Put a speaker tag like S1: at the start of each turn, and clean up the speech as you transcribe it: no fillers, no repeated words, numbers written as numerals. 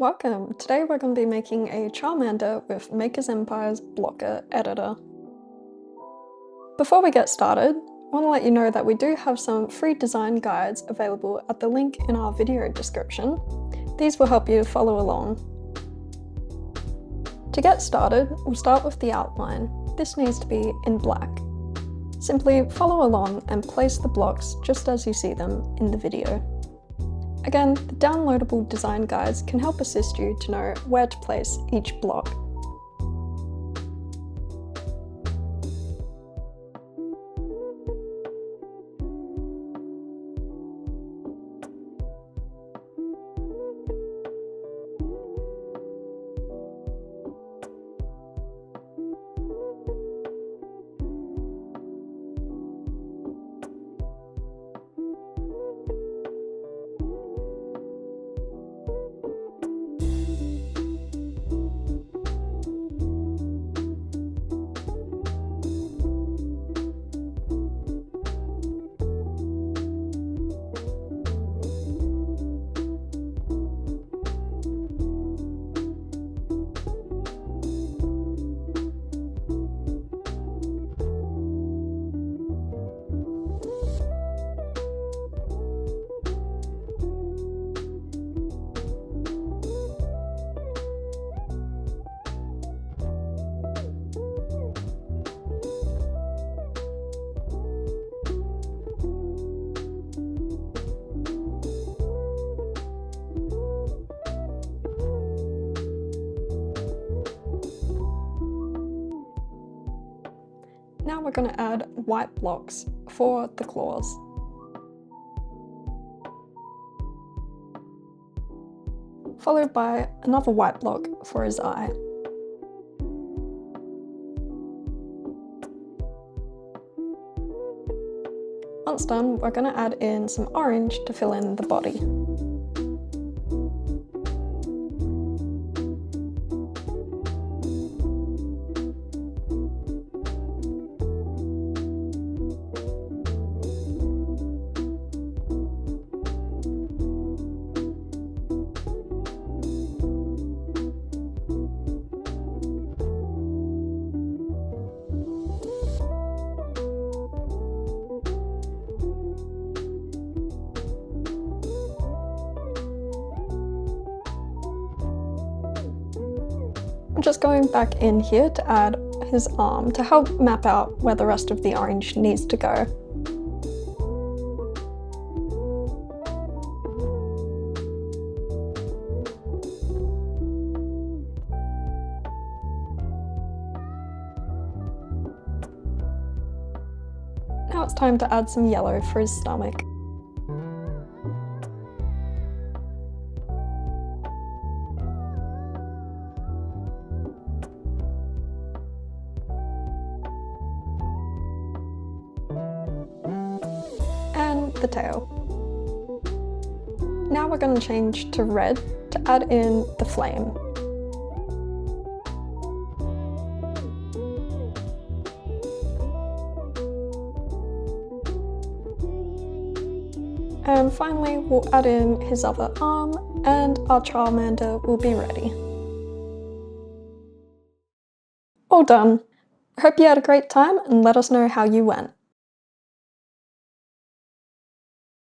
S1: Welcome! Today we're going to be making a Charmander with Maker's Empire's blocker editor. Before we get started, I want to let you know that we do have some free design guides available at the link in our video description. These will help you follow along. To get started, we'll start with the outline. This needs to be in black. Simply follow along and place the blocks just as you see them in the video. Again, the downloadable design guides can help assist you to know where to place each block. Now we're going to add white blocks for the claws. Followed by another white block for his eye. Once done, we're going to add in some orange to fill in the body. I'm just going back in here to add his arm to help map out where the rest of the orange needs to go. Now it's time to add some yellow for his stomach. And the tail. Now we're going to change to red to add in the flame. And finally we'll add in his other arm and our Charmander will be ready. All done! I hope you had a great time and let us know how you went.